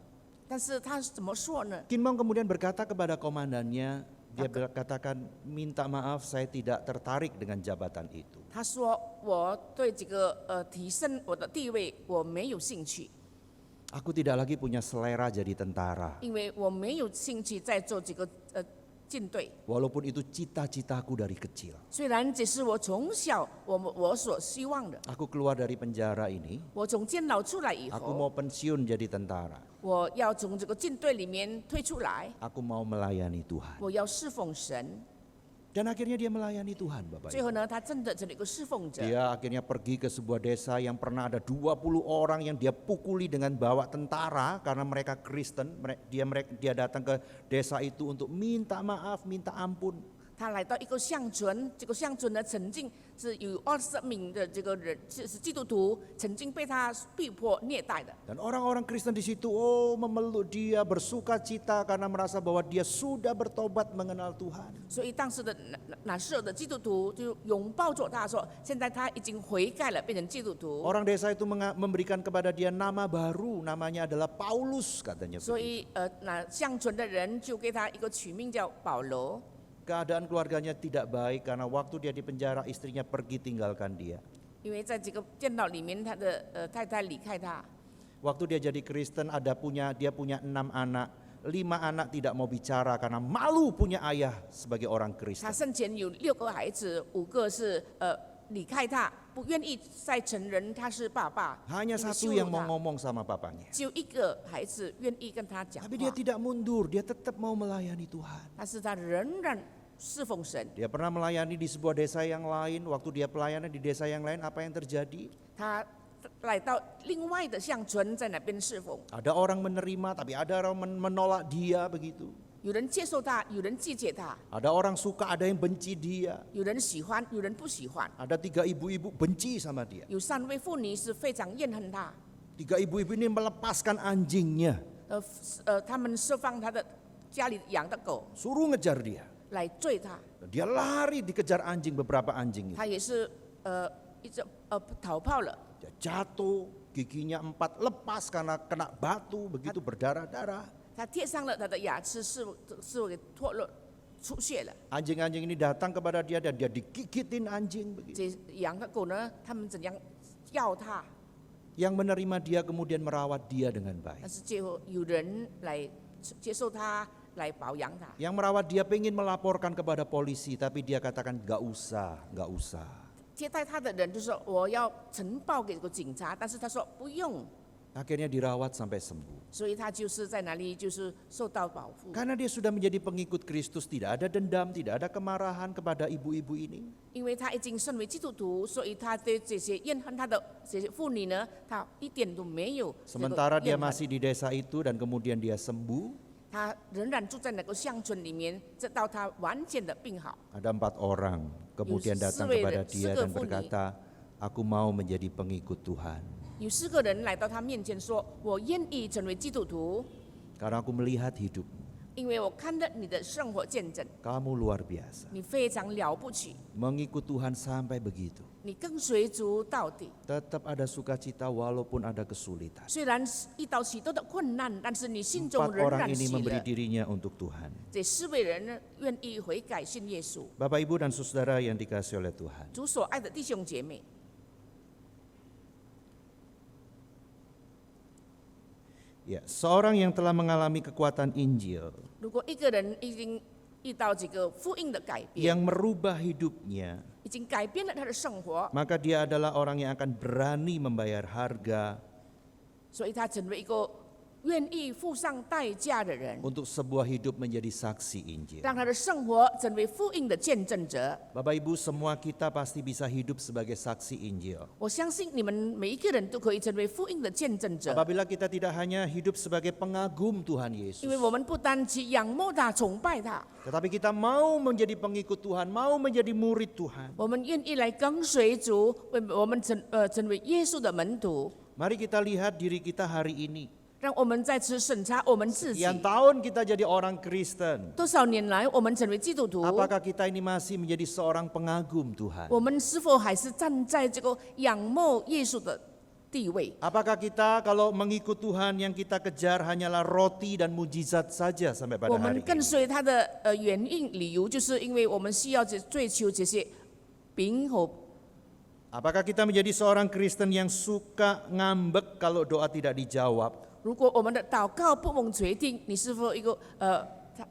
S2: 但是他怎么说呢？
S1: Kin Maung kemudian berkata kepada komandannya, dia berkatakan, minta maaf saya tidak tertarik dengan jabatan itu.
S2: 他说：“我对这个提升我的地位我没有兴趣，
S1: Aku tidak lagi punya selera jadi tentara.
S2: 因为我没有兴趣在做这个进队。
S1: Walaupun itu cita-citaku dari kecil.
S2: 虽然这是我从小我所希望的，
S1: Aku keluar dari penjara ini,
S2: 我从监牢出来以
S1: aku
S2: 后，
S1: mau pensiun jadi tentara.
S2: 我要从这个进队里面退出来，
S1: Aku mau melayani Tuhan.
S2: 我要侍奉神。
S1: Dan akhirnya dia melayani Tuhan, Bapak
S2: 最
S1: Ibu.
S2: 后呢，他真的成了一个侍奉者。
S1: Dia akhirnya pergi ke sebuah desa yang pernah ada 20 orang yang dia pukuli dengan bawa tentara karena mereka Kristen. Dia datang ke desa itu untuk minta maaf, minta ampun.
S2: 他来到一个乡村，这个乡村呢，曾经是有20名的这个人是基督徒，曾经被他逼迫虐待的。
S1: Dan orang-orang Kristen di situ memeluk dia, bersuka cita karena merasa bahwa dia sudah bertobat mengenal Tuhan.
S2: 所以当时的那时候的基督徒就拥抱着他说，现在他已经悔改了，变成基督徒。
S1: Orang desa itu memberikan kepada dia nama baru, namanya adalah Paulus katanya.
S2: 所以那乡村的人就给他一个取名叫保罗。
S1: Keadaan keluarganya tidak baik karena waktu dia di penjara istrinya pergi tinggalkan dia.
S2: 因为在这个电脑里面，他的太太离开他。
S1: Waktu dia jadi Kristen dia punya 6 anak, 5 anak tidak mau bicara karena malu punya ayah sebagai orang
S2: 他
S1: Kristen.
S2: 生前有6个孩子，5个是离开他，不愿意再承认他是爸爸。
S1: Hanya
S2: 因为
S1: satu
S2: 羞辱
S1: yang mau
S2: 他
S1: ngomong sama papanya.
S2: 只有一个孩子愿意跟他讲
S1: Tapi dia
S2: 话，
S1: tidak mundur, dia tetap mau melayani Tuhan.
S2: 但是他仍然侍奉神。
S1: Dia pernah melayani di sebuah desa yang lain, waktu dia pelayanan di desa yang lain apa yang terjadi?
S2: 他来到另外的乡村，在那边侍奉。
S1: Ada orang menerima tapi ada orang menolak dia begitu.
S2: 有人接受他，有人拒绝他，
S1: Ada orang suka, ada yang benci dia.
S2: 有人喜欢，有人不喜欢。
S1: Ada 3 ibu-ibu benci sama dia.
S2: 有3位妇女是非常怨恨他，
S1: 3 ibu-ibu ini melepaskan anjingnya,
S2: 他们释放他的家里养的狗
S1: suruh ngejar dia.
S2: 来追他，
S1: Dia lari dikejar anjing, beberapa anjing itu.
S2: 他也是一直逃跑了。
S1: Dia jatuh, giginya 4 lepas karena kena batu, begitu berdarah-darah.
S2: 他贴上了他的牙齿是给脱落出血了。
S1: Anjing-anjing ini datang kepada dia dan dia digigitin anjing begitu.
S2: 这养的狗呢，他们怎样要他？
S1: Yang menerima dia kemudian merawat dia dengan baik.
S2: 但是最后有人来接受他，来保养他。
S1: Yang merawat dia pengen melaporkan kepada polisi, tapi dia katakan gak usah.
S2: 接待他的人就说我要呈报给这个警察，但是他说不用，
S1: Akhirnya dirawat sampai sembuh.
S2: 所以他就是在哪里就是受到保护。
S1: Karena dia sudah menjadi pengikut Kristus, tidak ada dendam, tidak ada kemarahan kepada ibu-ibu ini.
S2: 因为他已经身为基督徒，所以他对这些怨恨他的这些妇女呢，他一点都没有这个
S1: Sementara dia
S2: 怨恨。
S1: masih di desa itu dan kemudian dia sembuh,
S2: 他仍然住在那个乡村里面，直到他完全的病好。
S1: ada 4 orang kemudian datang kepada dia dan berkata, aku mau menjadi pengikut Tuhan.
S2: 有4个人来到他面前说：“我愿意成为基督徒，
S1: Karena aku melihat hidup,
S2: 因为我看到你的生活见证，
S1: kamu luar biasa.
S2: 你非常了不起，
S1: Mengikut Tuhan sampai begitu.
S2: 你跟随主到底。
S1: Tetap ada sukacita walaupun ada kesulitan.
S2: 虽然遇到许多的困难，但是你心中
S1: 4
S2: 仍
S1: orang
S2: 然
S1: ini
S2: 喜
S1: memberi
S2: 乐。
S1: dirinya untuk Tuhan.
S2: 这4位人呢，愿意悔改信耶稣。
S1: Bapak Ibu dan Saudara yang dikasihi oleh Tuhan.
S2: 主所爱的弟兄姐妹，
S1: Ya, seorang yang telah mengalami kekuatan Injil,
S2: 如果一个人已经遇到这个福音的改变，
S1: yang merubah hidupnya,
S2: 已经改变了他的生活，
S1: maka dia adalah orang yang akan berani membayar harga
S2: 所以他成为一个愿意付上代价的人，
S1: untuk sebuah hidup menjadi saksi Injil.
S2: 让他的生活成为福音的见证者。
S1: Bapak Ibu, semua kita pasti bisa hidup sebagai saksi Injil.
S2: 我相信你们每一个人都可以成为福音的见证者，
S1: Apabila kita tidak hanya hidup sebagai pengagum Tuhan
S2: 因为
S1: Yesus,
S2: 我们不单去仰慕他、崇拜他，
S1: tetapi kita mau menjadi pengikut Tuhan, mau menjadi murid Tuhan.
S2: 我们愿意来跟随主，我们成为耶稣的门徒。
S1: Mari kita lihat diri kita hari ini.
S2: 让我们再次审查我们自己。
S1: Sekian tahun kita jadi orang Kristen.
S2: 多少年来，我们成为基督徒，
S1: Apakah kita ini masih menjadi seorang pengagum Tuhan?
S2: 我们是否还是站在这个仰慕耶稣的地位？
S1: Apakah kita kalau mengikut Tuhan yang kita kejar hanyalah roti dan mujizat saja sampai pada
S2: 我
S1: hari
S2: 们跟
S1: ini?
S2: 随他的原因理由，就是因为我们需要追求这些饼和。
S1: Apakah kita menjadi seorang Kristen yang suka ngambek kalau doa tidak dijawab?
S2: 如果我们的祷告不蒙垂听，你是否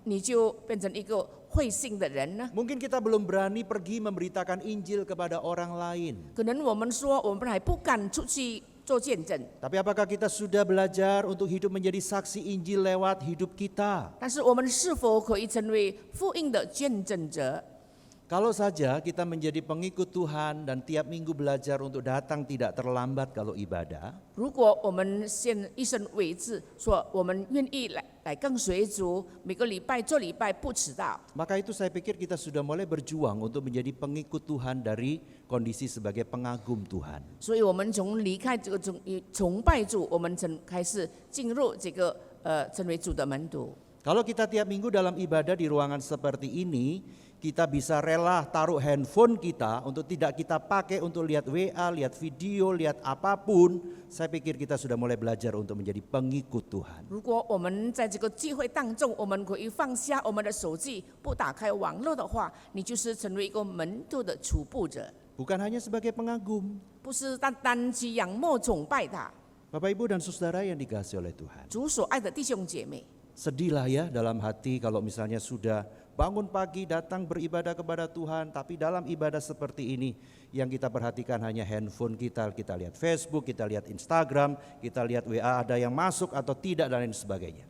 S2: 你就变成一个会信的人呢？
S1: Mungkin kita belum berani pergi memberitakan Injil kepada orang lain.
S2: 可能我们说我们还不敢出去做见证，
S1: Tapi apakah kita sudah belajar untuk hidup menjadi saksi Injil lewat hidup kita?
S2: 但是我们是否可以成为福音的见证者？
S1: Kalau saja kita menjadi pengikut Tuhan dan tiap minggu belajar untuk datang tidak terlambat kalau ibadah,
S2: 如果我们先一生为志，说我们愿意来跟随主，每个礼拜做礼拜不迟到，
S1: maka itu saya pikir kita sudah mulai berjuang untuk menjadi pengikut Tuhan dari kondisi sebagai pengagum Tuhan.
S2: 所以我们从离开这个崇拜主，我们开始进入这个成为主的门徒。
S1: Kalau kita tiap minggu dalam ibadah di ruangan seperti ini, kita bisa rela taruh handphone kita untuk tidak kita pakai untuk lihat WA, lihat video, lihat apapun. Saya pikir kita sudah mulai belajar untuk menjadi pengikut Tuhan.
S2: 如果我们在这个聚会当中，我们可以放下我们的手机，不打开网络的话，你就是成为一个门徒的初步者，
S1: Bukan hanya sebagai pengagum.
S2: 不是单单去仰慕崇拜他。
S1: Bapak Ibu dan Saudara yang dikasihi oleh Tuhan.
S2: 主所爱的弟兄姐妹，
S1: Sedihlah ya dalam hati kalau misalnya sudah bangun pagi datang beribadah kepada Tuhan, tapi dalam ibadah seperti ini yang kita perhatikan hanya handphone kita lihat Facebook, kita lihat Instagram, kita lihat WA ada yang masuk atau tidak dan lain sebagainya.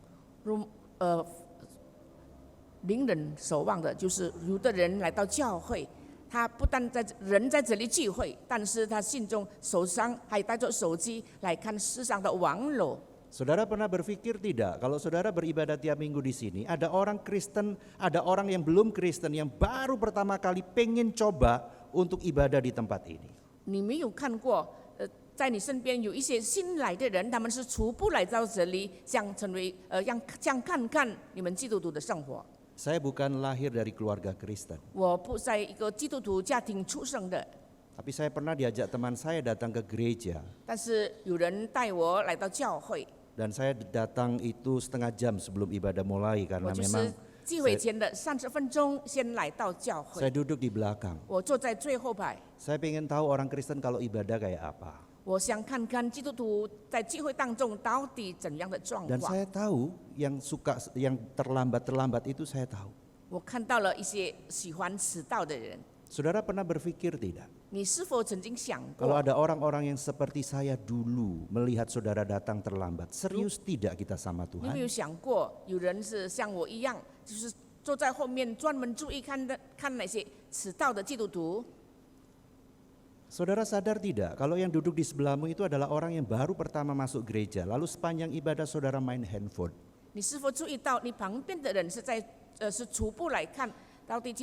S2: 令人守望的就是有的人来到教会，他不但人在这里聚会，但是他心中手上还带着手机来看世上的网络。
S1: Saudara pernah berpikir tidak kalau saudara beribadah tiap minggu di sini ada orang Kristen, ada orang yang belum Kristen yang baru pertama kali pengen coba untuk ibadah di tempat ini.
S2: 你没有看过，在你身边有一些新来的人，他们是初步来到这里，想成为想看看你们基督徒的生活。
S1: Saya bukan lahir dari keluarga Kristen,
S2: 我不在一个基督徒家庭出生的，
S1: tapi saya pernah diajak teman saya datang ke gereja.
S2: 但是有人带我来到教会，
S1: Dan saya datang itu setengah jam sebelum ibadah mulai
S2: 我
S1: karena
S2: 就
S1: memang
S2: 是聚会前的30分钟先来到教
S1: saya
S2: 会，
S1: duduk di belakang.
S2: 我坐在最后排。
S1: Saya pengen tahu orang Kristen kalau ibadah kayak apa.
S2: 我想看看基督徒在聚会当中到底怎样的状
S1: Dan
S2: 况。
S1: saya tahu yang terlambat itu saya tahu.
S2: 我看到了一些喜欢迟到的人，
S1: Saudara pernah berpikir tidak?
S2: 你是否曾经想
S1: Kalau
S2: 过？
S1: ada orang-orang yang seperti saya dulu melihat saudara datang terlambat, serius tidak kita sama
S2: 你有没
S1: Tuhan?
S2: 有想过，有人是像我一样，就是坐在后面专门注意看那些迟到的基督徒？
S1: Saudara sadar tidak kalau yang duduk di sebelahmu itu adalah orang yang baru pertama masuk gereja, lalu sepanjang ibadah saudara main handphone.
S2: 你是否注意到你旁边的人是初步来看，到底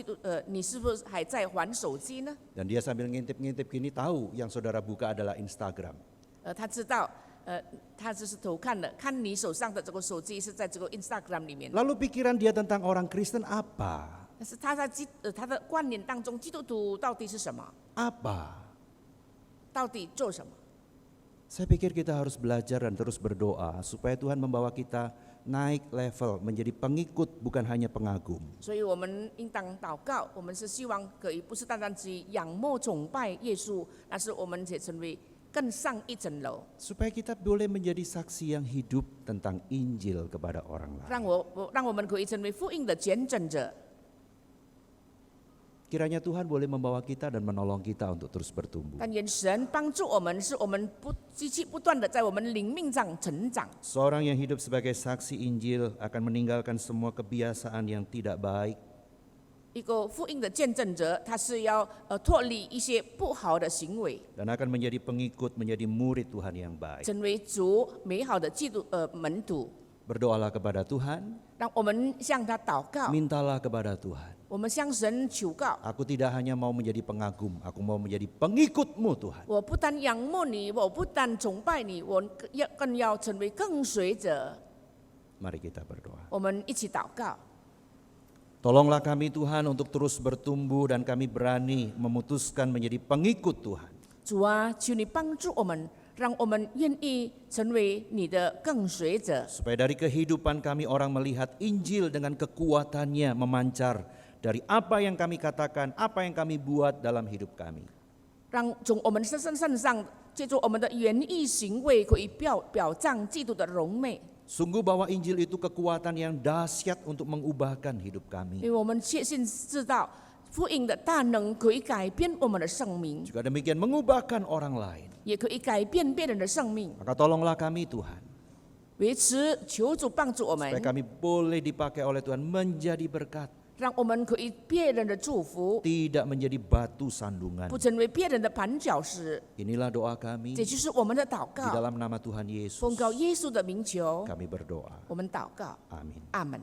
S2: 你是不是还在玩手机呢？
S1: Dan dia sambil ngintip-ngintip gini tahu yang saudara buka adalah Instagram.
S2: 他知道，他就是偷看的，看你手上的这个手机是在这个 Instagram 里面。
S1: Lalu pikiran dia tentang orang Kristen apa?
S2: 但是他他的观念当中，基督徒到底是什么？
S1: Apa?
S2: 到底做什么？
S1: Saya pikir kita harus belajar dan terus berdoa supaya Tuhan membawa kita naik level menjadi pengikut bukan hanya pengagum.
S2: 所以我们应当祷告，我们是希望可以不是单单只仰慕崇拜耶稣，但是我们也成为更上一层楼，
S1: Supaya kita boleh menjadi saksi yang hidup tentang Injil kepada orang lain.
S2: 让我们可以成为福音的见证者。
S1: Kiranya Tuhan boleh membawa kita dan menolong kita untuk terus bertumbuh.
S2: 但愿神帮助我们，是我们不断的在我们灵命上成长。
S1: Seorang yang hidup sebagai saksi Injil akan meninggalkan semua kebiasaan yang tidak baik.
S2: 一个福音的见证者，他是要脱离一些不好的行为，
S1: Dan akan menjadi pengikut, menjadi murid Tuhan yang baik.
S2: 成为主美好的门徒。
S1: Berdoalah kepada Tuhan,
S2: 让我们向他祷告，
S1: mintalah kepada Tuhan.
S2: 我们向神求告。
S1: Aku tidak hanya mau menjadi pengagum, aku mau menjadi pengikut-Mu Tuhan.
S2: 我不但仰慕你，我不但崇拜你，我更要成为跟随者。
S1: Mari kita berdoa.
S2: 我们一起祷告，
S1: Tolonglah kami Tuhan untuk terus bertumbuh dan kami berani memutuskan menjadi pengikut Tuhan.
S2: 主啊，求你帮助我们，让我们愿意成为你的跟随者，
S1: Supaya dari kehidupan kami orang melihat Injil dengan kekuatannya memancar dari apa yang kami katakan, apa yang kami buat dalam hidup kami.
S2: 让从我们身上借助我们的言语行为，可以表彰基督的荣美。
S1: Sungguh bahwa Injil itu kekuatan yang dahsyat untuk mengubahkan hidup
S2: 因
S1: kami.
S2: 为我们确信知道福音的大能可以改变我们的生命，
S1: Juga demikian mengubahkan orang lain.
S2: 也可以改变别人的生命。
S1: Maka tolonglah kami Tuhan,
S2: 维持求主帮助我
S1: supaya
S2: 们，
S1: kami boleh dipakai oleh Tuhan menjadi berkat,
S2: 让我们可以别人的祝福，
S1: tidak menjadi batu sandungan.
S2: 不成为别人的绊脚石。
S1: Inilah doa kami
S2: 这就是我们的祷
S1: di
S2: 告。
S1: dalam nama Tuhan Yesus.
S2: 奉告耶稣的名求，
S1: Kami berdoa.
S2: 我们祷告，
S1: Amin.
S2: 阿门。